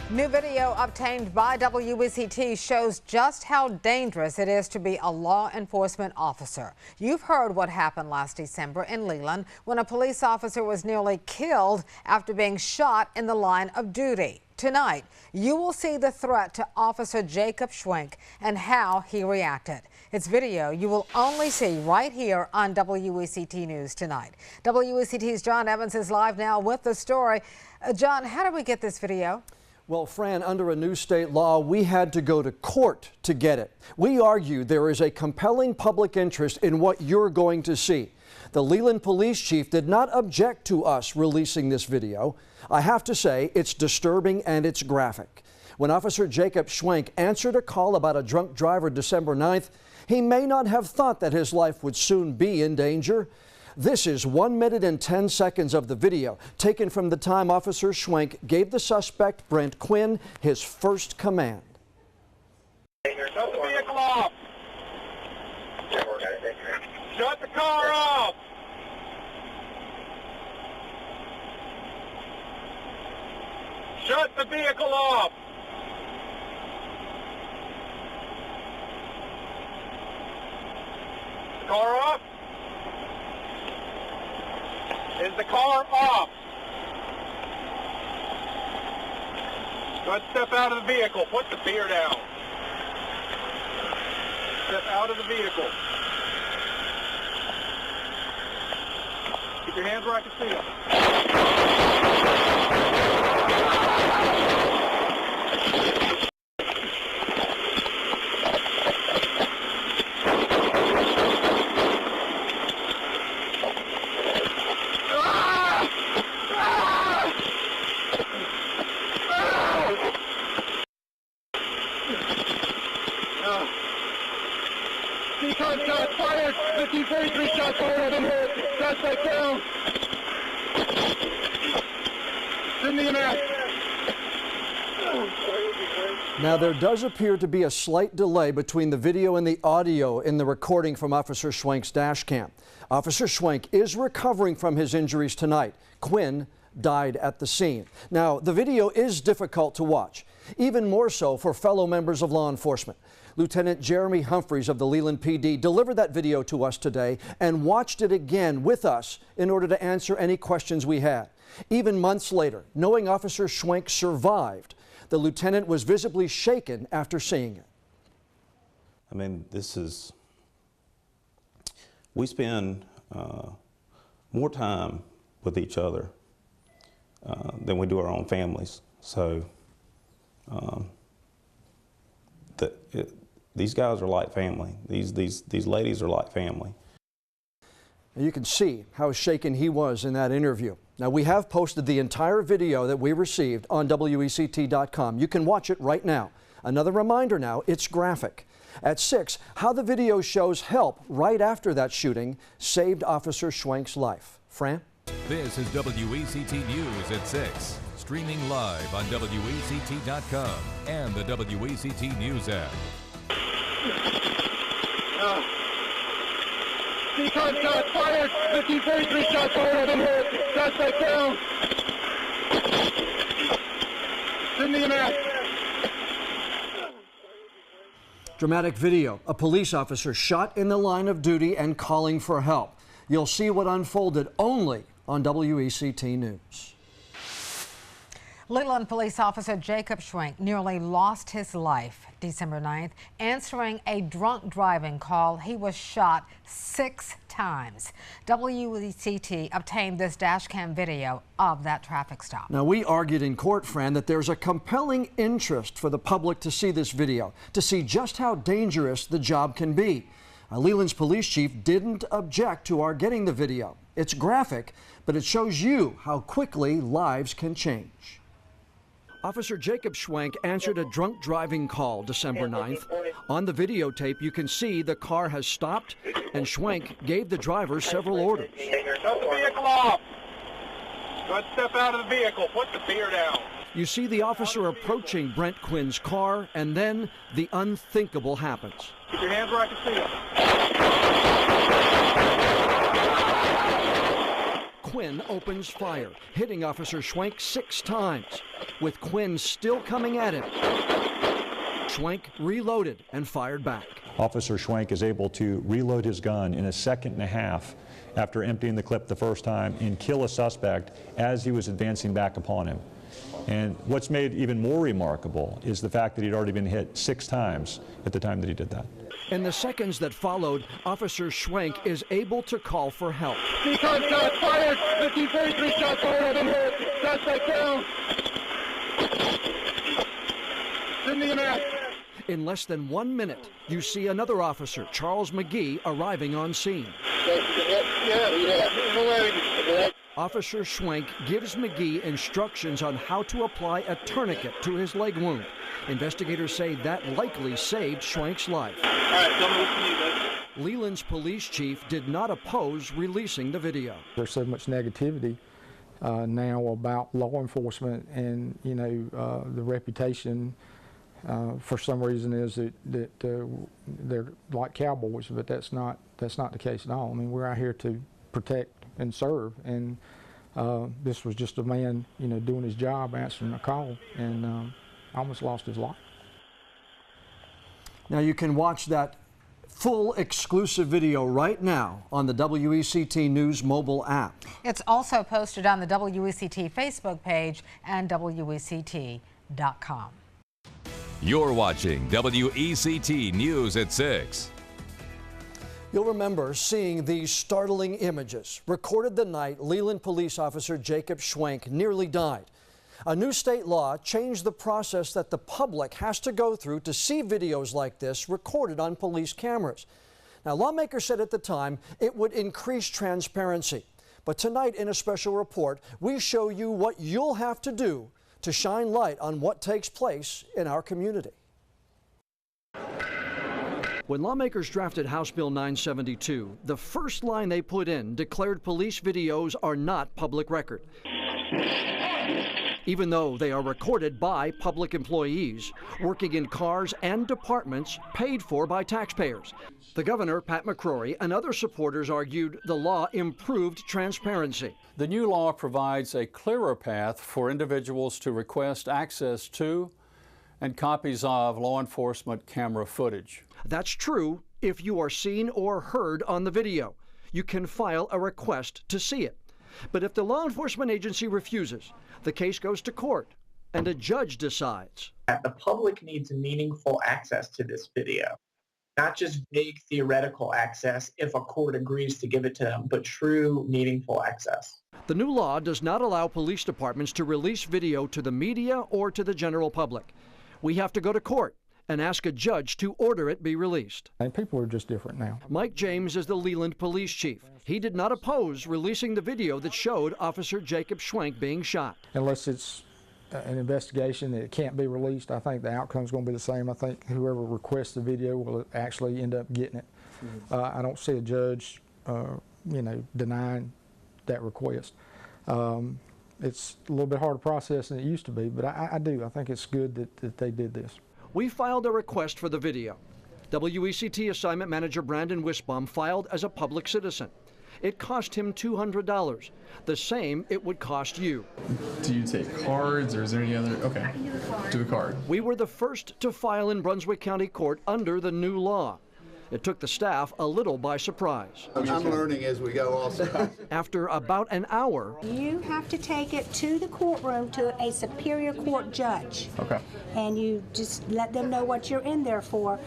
New video obtained by WECT shows just how dangerous it is to be a law enforcement officer. You've heard what happened last December in Leland when a police officer was nearly killed after being shot in the line of duty. Tonight, you will see the threat to Officer Jacob Schwenk and how he reacted. It's video you will only see right here on WECT News tonight. WECT's John Evans is live now with the story. John, how did we get this video? Well, Fran, under a new state law, we had to go to court to get it. We argue there is a compelling public interest in what you're going to see. The Leland police chief did not object to us releasing this video. I have to say, it's disturbing and it's graphic. When Officer Jacob Schwenk answered a call about a drunk driver December 9th, he may not have thought that his life would soon be in danger. This is 1 minute and 10 seconds of the video taken from the time Officer Schwenk gave the suspect, Brent Quinn, his first command. Shut the vehicle off! Shut the car off! Shut the vehicle off! The car off? Is the car off? Go ahead, step out of the vehicle. Put the beer down. Step out of the vehicle. Keep your hands where I can see them. Shots fired! 1543 shots fired! I'm hit! Suspect down! Send me an ass! Now, there does appear to be a slight delay between the video and the audio in the recording from Officer Schwenk's dash cam. Officer Schwenk is recovering from his injuries tonight. Quinn died at the scene. Now, the video is difficult to watch, even more so for fellow members of law enforcement. Lieutenant Jeremy Humphreys of the Leland PD delivered that video to us today and watched it again with us in order to answer any questions we had. Even months later, knowing Officer Schwenk survived, the lieutenant was visibly shaken after seeing it. I mean, we spend more time with each other than we do our own families. So these guys are like family. These ladies are like family. You can see how shaken he was in that interview. Now, we have posted the entire video that we received on WECT.com. You can watch it right now. Another reminder now, it's graphic. At 6, how the video shows help right after that shooting saved Officer Schwenk's life. Fran? This is WECT News at 6. Streaming live on WECT.com and the WECT News app. Decon shots fired! 1543 shots fired! I'm hit! Suspect down! Send me an ass! Dramatic video. A police officer shot in the line of duty and calling for help. You'll see what unfolded only on WECT News. Leland police officer Jacob Schwenk nearly lost his life December 9th. Answering a drunk driving call, he was shot 6 times. WECT obtained this dashcam video of that traffic stop. Now, we argued in court, Fran, that there's a compelling interest for the public to see this video, to see just how dangerous the job can be. Leland's police chief didn't object to our getting the video. It's graphic, but it shows you how quickly lives can change. Officer Jacob Schwenk answered a drunk driving call December 9th. On the videotape, you can see the car has stopped and Schwenk gave the driver several orders. Shut the vehicle off! Go ahead, step out of the vehicle. Put the beer down. You see the officer approaching Brent Quinn's car, and then the unthinkable happens. Keep your hands where I can see them. Quinn opens fire, hitting Officer Schwenk 6 times. With Quinn still coming at him, Schwenk reloaded and fired back. Officer Schwenk is able to reload his gun in a second and a half after emptying the clip the first time and kill a suspect as he was advancing back upon him. And what's made even more remarkable is the fact that he'd already been hit 6 times at the time that he did that. In the seconds that followed, Officer Schwenk is able to call for help. Shots fired! 1543 shots fired! I've been hit! Suspect down! Send me an ass! In less than 1 minute, you see another officer, Charles McGee, arriving on scene. Officer Schwenk gives McGee instructions on how to apply a tourniquet to his leg wound. Investigators say that likely saved Schwenk's life. All right, tell me what you need, bud. Leland's police chief did not oppose releasing the video. There's so much negativity now about law enforcement, and the reputation for some reason is that they're like cowboys, but that's not the case at all. I mean, we're out here to protect and serve, and this was just a man doing his job, answering a call, and almost lost his life. Now you can watch that full exclusive video right now on the WECT News mobile app. It's also posted on the WECT Facebook page and WECT.com. You're watching WECT News at 6. You'll remember seeing these startling images recorded the night Leland police officer Jacob Schwenk nearly died. A new state law changed the process that the public has to go through to see videos like this recorded on police cameras. Now, lawmakers said at the time it would increase transparency. But tonight in a special report, we show you what you'll have to do to shine light on what takes place in our community. When lawmakers drafted House Bill 972, the first line they put in declared police videos are not public record, even though they are recorded by public employees working in cars and departments paid for by taxpayers. The governor, Pat McCrory, and other supporters argued the law improved transparency. The new law provides a clearer path for individuals to request access to and copies of law enforcement camera footage. That's true if you are seen or heard on the video. You can file a request to see it. But if the law enforcement agency refuses, the case goes to court and a judge decides. The public needs meaningful access to this video, not just vague theoretical access if a court agrees to give it to them, but true meaningful access. The new law does not allow police departments to release video to the media or to the general public. We have to go to court and ask a judge to order it be released. And people are just different now. Mike James is the Leland police chief. He did not oppose releasing the video that showed Officer Jacob Schwenk being shot. Unless it's an investigation that it can't be released, I think the outcome's going to be the same. I think whoever requests the video will actually end up getting it. I don't see a judge, denying that request. It's a little bit harder process than it used to be, but I do. I think it's good that they did this. We filed a request for the video. WECT assignment manager Brandon Wisbaum filed as a public citizen. It cost him $200, the same it would cost you. Do you take cards, or is there any other? Okay, do a card. We were the first to file in Brunswick County Court under the new law. It took the staff a little by surprise. I'm learning as we go also. After about an hour, you have to take it to the courtroom to a superior court judge. Okay. And you just let them know what you're in there for.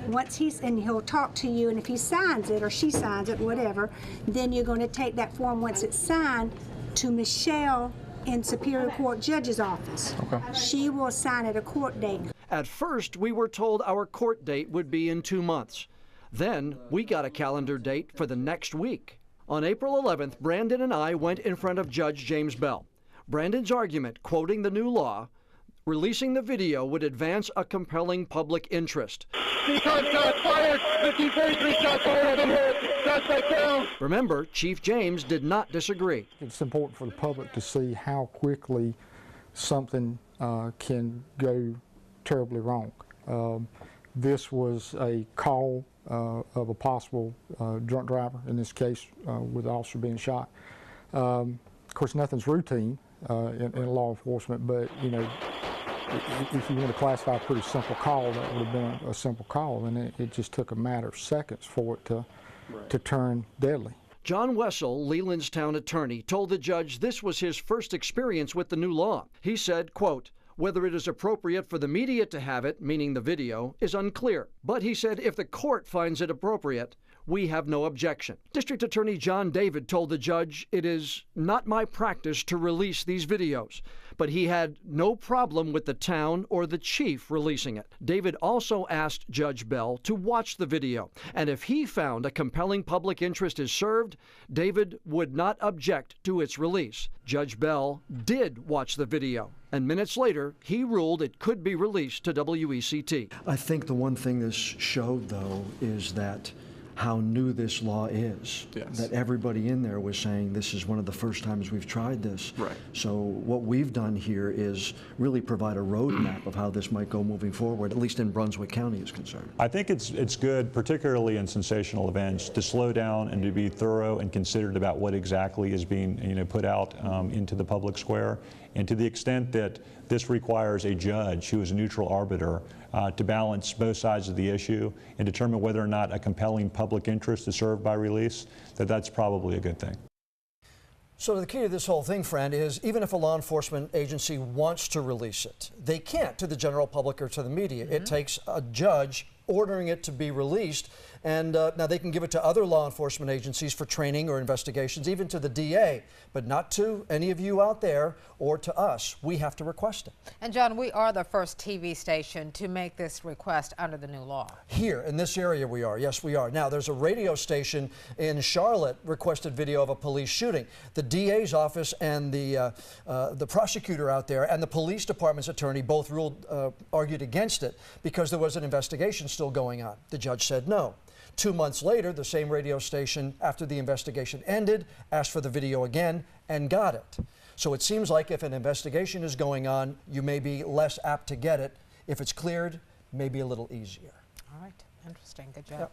Once he'll talk to you, and if he signs it or she signs it, whatever, then you're going to take that form once it's signed to Michelle in Superior Court Judge's office. Okay. She will assign it a court date. At first, we were told our court date would be in 2 months. Then we got a calendar date for the next week. On April 11th, Brandon and I went in front of Judge James Bell. Brandon's argument, quoting the new law, releasing the video would advance a compelling public interest. Shots fired! 1543 shots fired! I've been hit! Suspect down! Remember, Chief James did not disagree. It's important for the public to see how quickly something can go terribly wrong. This was a call of a possible drunk driver, in this case with the officer being shot. Of course, nothing's routine in law enforcement, but you know, if you want to classify a pretty simple call, that would have been a simple call, and it just took a matter of seconds for it to turn deadly. John Wessel, Leland's town attorney, told the judge this was his first experience with the new law. He said, quote, "Whether it is appropriate for the media to have it, meaning the video, is unclear. But he said if the court finds it appropriate, we have no objection." District Attorney John David told the judge, "It is not my practice to release these videos," but he had no problem with the town or the chief releasing it. David also asked Judge Bell to watch the video, and if he found a compelling public interest is served, David would not object to its release. Judge Bell did watch the video, and minutes later, he ruled it could be released to WECT. I think the one thing this showed, though, is that how new this law is. Yes. That everybody in there was saying this is one of the first times we've tried this. Right. So what we've done here is really provide a roadmap of how this might go moving forward, at least in Brunswick County is concerned. I think it's good, particularly in sensational events, to slow down and to be thorough and considered about what exactly is being put out into the public square. And to the extent that this requires a judge who is a neutral arbiter to balance both sides of the issue and determine whether or not a compelling public interest is served by release, that's probably a good thing. So the key to this whole thing, friend, is even if a law enforcement agency wants to release it, they can't to the general public or to the media. It takes a judge ordering it to be released, and now they can give it to other law enforcement agencies for training or investigations, even to the DA, but not to any of you out there or to us. We have to request it. And John, we are the first TV station to make this request under the new law. Here in this area we are, yes we are. Now there's a radio station in Charlotte requested video of a police shooting. The DA's office and the prosecutor out there and the police department's attorney both argued against it because there was an investigation still going on. The judge said no. 2 months later, the same radio station, after the investigation ended, asked for the video again and got it. So it seems like if an investigation is going on, you may be less apt to get it. If it's cleared, maybe a little easier. All right, interesting, good job. Yep.